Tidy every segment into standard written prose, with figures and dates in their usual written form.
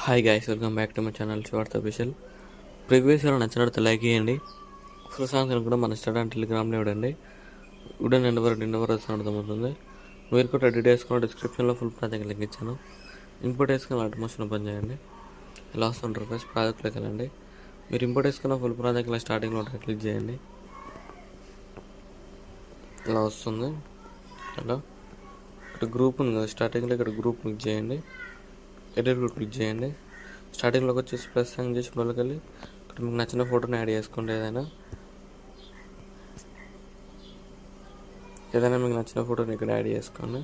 Hi guys, welcome back to my channel Shivartha official. Previous year నచ్చినట్టు like చేయండి. Full songs కూడా మన Instagram టెలిగ్రామ్లో ఇవ్వండి. వీడియో నిండవరకు అర్థమవుతుంది. మీరు కూడా రెడీ చేసుకున్న డిస్క్రిప్షన్లో ఫుల్ ప్రాజెక్ట్ లింక్ ఇచ్చాను. ఇంపోర్ట్ వేసుకుని ఆటోమేషన్ ఓపెన్ చేయండి. ఇలా వస్తుంటారు ఫస్ట్ ప్రాజెక్ట్లోకి వెళ్ళండి. మీరు ఇంపోర్ట్ వేసుకున్న ఫుల్ ప్రాజెక్ట్లో స్టార్టింగ్లో క్లిక్ చేయండి. ఇలా వస్తుంది. ఇలా ఇక్కడ గ్రూప్ ఉంది కదా, స్టార్టింగ్లో ఇక్కడ గ్రూప్ క్లిక్ చేయండి. ఎడిట్ గ్రూప్ క్లిక్ చేయండి. స్టార్టింగ్లోకి వచ్చేసి ప్లస్ సాంగ్ చేసి లోకి వెళ్ళి ఇక్కడ మీకు నచ్చిన ఫోటోని యాడ్ చేసుకోండి. ఏదైనా మీకు నచ్చిన ఫోటోని ఇక్కడ యాడ్ చేసుకోండి.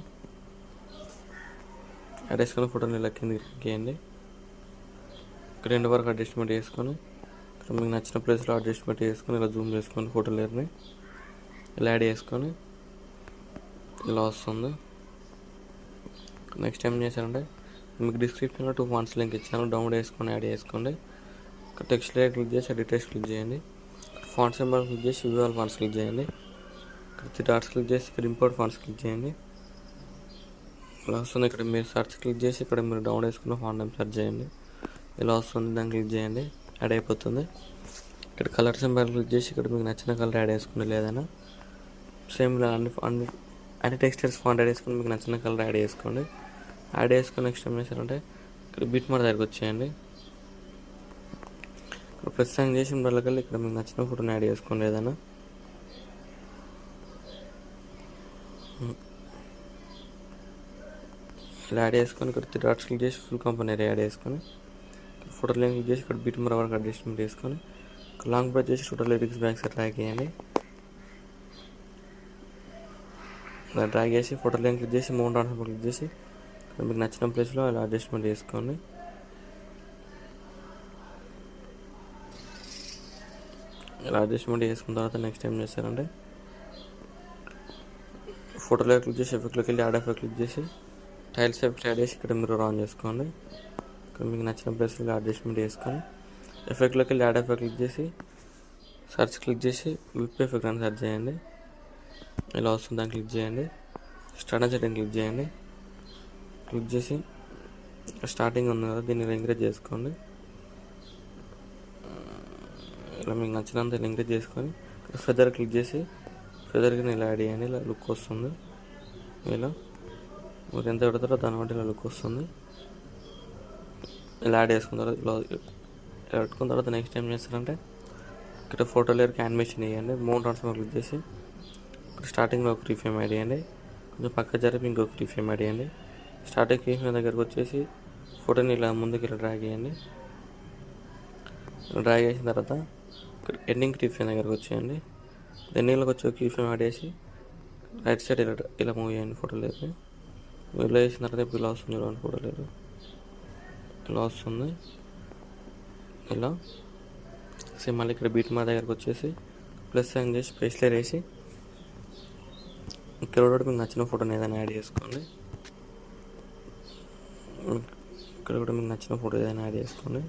యాడ్ చేసుకున్న ఫోటోని ఇలా కిందకి చేయండి. ఇక్కడ ఎండ్ వరకు అడ్జస్ట్మెంట్ చేసుకొని ఇక్కడ మీకు నచ్చిన ప్లేస్లో అడ్జస్ట్మెంట్ చేసుకొని ఇలా జూమ్ చేసుకోండి. ఫోటో లేయర్ని ఇలా యాడ్ చేసుకొని ఇలా వస్తుంది. నెక్స్ట్ ఏం చేశారంటే మీకు డిస్క్రిప్షన్లో 2 ఫాంట్స్ లింక్ ఇచ్చాను. డౌన్లోడ్ చేసుకొని యాడ్ చేసుకోండి. ఇక్కడ టెక్స్ట్ లేయర్ క్లిక్ చేసి ఎడిట్ క్లిక్ చేయండి. ఫాంట్ సింబల్ క్లిక్ చేసి వ్యూ ఆల్ ఫాంట్స్ క్లిక్ చేయండి. ఇక్కడ 3 డాట్స్ క్లిక్ చేసి ఇక్కడ ఇంపోర్ట్ ఫాంట్స్ క్లిక్ చేయండి. ఇలా వస్తుంది. ఇక్కడ మీరు సర్చ్ క్లిక్ చేసి ఇక్కడ మీరు డౌన్లోడ్ చేసుకున్న ఫాంట్ నేమ్ సెర్చ్ చేయండి. ఇలా వస్తుంది. దాన్ని క్లిక్ చేయండి. యాడ్ అయిపోతుంది. ఇక్కడ కలర్ సింబల్ క్లిక్ చేసి ఇక్కడ మీకు నచ్చిన కలర్ యాడ్ చేసుకుని లేదైనా సేమ్ ఇలా అన్ని టెక్స్టైల్స్ ఫాంట్ యాడ్ చేసుకుని మీకు నచ్చిన కలర్ యాడ్ చేసుకోండి. యాడ్ చేసుకుని నెక్స్ట్ ఏం చేశారంటే ఇక్కడ బిట్ మార్క్ దగ్గరికి వచ్చేయండి. ఇక్కడ ప్లస్ సైన్ చేసి వెళ్ళగలి ఇక్కడ మీకు నచ్చిన ఫోటోని యాడ్ చేసుకోండి. ఏదైనా ఇలా యాడ్ చేసుకొని ఇక్కడ 3 డాట్స్ క్లిక్ చేసి ఫుల్ కంపెనీ యాడ్ చేసుకొని ఫోటో లింక్ క్లిక్ చేసి ఇక్కడ బిట్ మార్క్ వరకు అడ్జస్ట్మెంట్ చేసుకొని లాంగ్ ప్రెస్ చేసి photo lyrics back side drag చేయండి. ఇలా డ్రాగ్ చేసి ఫోటో లింక్ క్లిక్ చేసి మౌంట్ ఆన్ క్లిక్ చేసి మీకు నచ్చిన ప్లేస్లో ఇలా అడ్జస్ట్మెంట్ చేసుకోండి. ఇలా అడ్జస్ట్మెంట్ చేసుకున్న తర్వాత నెక్స్ట్ ఏం చేస్తారంటే ఫోటోలో క్లిక్ చేసి ఎఫెక్ట్లోకి వెళ్ళి యాడ్ ఎఫెక్ట్ క్లిక్ చేసి టైల్స్ ఎఫెక్ట్ యాడ్ చేసి ఇక్కడ మీరు ఆన్ చేసుకోండి. ఇక్కడ మీకు నచ్చిన ప్లేస్లో అడ్జస్ట్మెంట్ చేసుకొని ఎఫెక్ట్లోకి వెళ్ళి యాడ్ ఎఫెక్ట్ క్లిక్ చేసి సర్చ్ క్లిక్ చేసి విప్ ఎఫెక్ట్ అని సెర్చ్ చేయండి. ఇలా వస్తుంది. దాన్ని క్లిక్ చేయండి. స్టార్ట్ సెట్టింగ్ క్లిక్ చేయండి. క్లిక్ చేసి స్టార్టింగ్ ఉంది కదా, దీన్ని ఎంకరేజ్ చేసుకోండి. ఇలా మీకు నచ్చినంత ఎంకరేజ్ చేసుకొని ఫెదర్ క్లిక్ చేసి ఫెదర్కి ఇలా యాడ్ చేయండి. ఇలా లుక్ వస్తుంది. ఇలా మీరు ఎంత పెడతారో దాన్ని బట్టి ఇలా లుక్ వస్తుంది. ఇలా యాడ్ చేసుకున్న తర్వాత ఇలా పెట్టుకున్న తర్వాత నెక్స్ట్ ఏం చేస్తారంటే ఇక్కడ ఫోటో లేయర్కి యానిమేషన్ వేయండి. మౌంట్ ట్రాన్స్ఫర్ క్లిక్ చేసి ఇక్కడ స్టార్టింగ్లో ఒక ఫ్రీ ఫ్రేమ్ యాడ్ చేయండి. కొంచెం పక్క జరిపి ఇంకొక ఫ్రీ ఫ్రేమ్ యాడ్ చేయండి. స్టార్టింగ్ ఫ్రీ ఫ్రేమ్ దగ్గరకు వచ్చేసి ఫోటోని ఇలా ముందుకు ఇలా డ్రాగ్ చేయండి. డ్రాగ్ చేసిన తర్వాత ఇక్కడ ఎండింగ్ ఫ్రీ ఫ్రేమ్ దగ్గరకు వచ్చేయండి. ఎండింగ్లోకి వచ్చి ఫ్రీ ఫ్రేమ్ యాడ్ చేసి రైట్ సైడ్ ఇలా మూవ్ చేయండి. ఫోటో లేదు ఇలా చేసిన తర్వాత ఇప్పుడు ఇలా వస్తుంది. ఇలా ఫోటో లేదు ఇలా వస్తుంది. ఇలా సేమ్ మళ్ళీ ఇక్కడ బీట్ మా దగ్గరకు వచ్చేసి ప్లస్ సైన్ చేసి పేస్ట్ లేయర్ వేసి ఇక్కడ కూడా మీకు నచ్చిన ఫోటోని ఏదైనా యాడ్ చేసుకోండి. ఇక్కడ కూడా మీకు నచ్చిన ఫోటో ఏదైనా యాడ్ చేసుకోండి.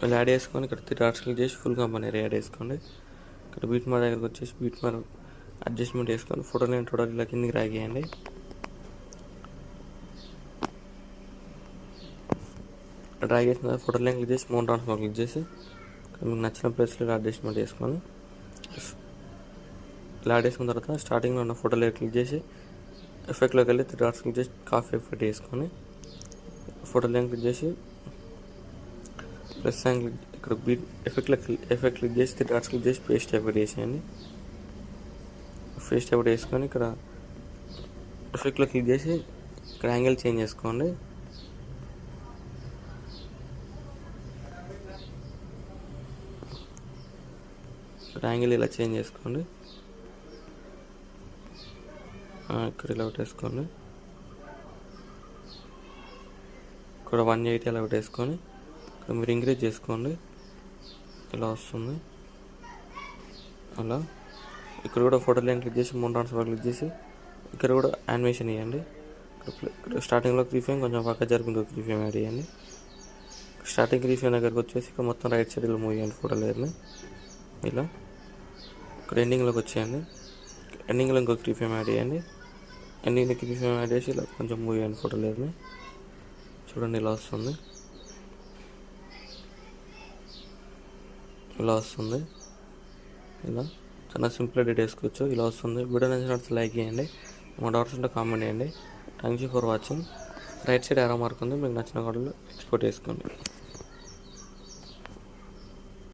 ఇలా యాడ్ చేసుకొని ఇక్కడ 3 డాట్స్ క్లిక్ చేసి ఫుల్ కంపెనీ యాడ్ చేసుకోండి. ఇక్కడ బీట్ మార్క్ దగ్గరకు వచ్చేసి బీట్ మార్క్ అడ్జస్ట్మెంట్ చేసుకొని ఫోటోని టోటల్ ఇలా కిందికి డ్రాగ్ చేయండి. డ్రాగ్ చేసిన తర్వాత ఫోటో లైన్ క్లిక్ చేసి మౌంట్ ట్రాన్స్ఫర్ క్లిక్ చేసి మీకు నచ్చిన ప్లేస్లో అడ్జస్ట్మెంట్ చేసుకొని ఇలా యాడ్ చేసుకున్న తర్వాత స్టార్టింగ్లో ఉన్న ఫోటో లేయర్ క్లిక్ చేసి ఎఫెక్ట్లోకి వెళ్ళి 3 డాట్స్ క్లిక్ చేసి కాఫీ ఎఫెక్ట్ వేసుకొని ఫోటో లైన్ క్లిక్ చేసి ప్లస్ సైన్ క్లిక్ ఇక్కడ బీట్ ఎఫెక్ట్ క్లిక్ చేసి 3 డాట్స్ క్లిక్ చేసి పేస్ట్ ఎఫెక్ట్ వేసేయండి. పేస్ట్ ఎఫెక్ట్ వేసుకొని ఇక్కడ ఎఫెక్ట్లో క్లిక్ చేసి ఇక్కడ యాంగిల్ చేంజ్ చేసుకోండి. ఇక్కడ యాంగిల్ ఇలా చేంజ్ చేసుకోండి. ఇక్కడ ఇలా పెట్టేసుకోండి. ఇక్కడ 180 ఇలా పెట్టేసుకొని ఇక్కడ మీరు ఇంక్రీజ్ చేసుకోండి. ఇలా వస్తుంది. అలా ఇక్కడ కూడా ఫోటో లైన్ క్లిక్ చేసి మౌంట్ ట్రాన్స్ఫర్ క్లిక్ చేసి ఇక్కడ కూడా యానిమేషన్ ఇవ్వండి. ఇక్కడ స్టార్టింగ్లో ఫ్రీ ఫ్రేమ్ కొంచెం పక్క జరిపి ఇంకో ఫ్రీ ఫ్రేమ్ యాడ్ చేయండి. స్టార్టింగ్ ఫ్రీ ఫ్రేమ్ దగ్గరకు వచ్చేసి ఇక్కడ మొత్తం రైట్ సైడ్ ఇలా మూవ్ చేయండి ఫోటో లేయర్ని. ఇలా ఇక్కడ ఎండింగ్లోకి వచ్చేయండి. ఎండింగ్లో ఇంకొక కీ ఫ్రేమ్ యాడ్ చేయండి. ఎండింగ్లో కీ ఫ్రేమ్ యాడ్ చేసి ఇలా కొంచెం మూవ్ చేయండి ఫోటో లేదు. చూడండి ఇలా వస్తుంది, ఇలా వస్తుంది. ఇలా చాలా సింపుల్ ఎడిట్ చేసుకోవచ్చు. ఇలా వస్తుంది. వీడియో నచ్చినట్టు లైక్ చేయండి, మా డౌట్స్ ఉంటే కామెంట్ చేయండి. Thank you for watching. Right side arrow mark ఉంది, మీకు నచ్చిన కార్డులో ఎక్స్పోర్ట్ చేసుకోండి.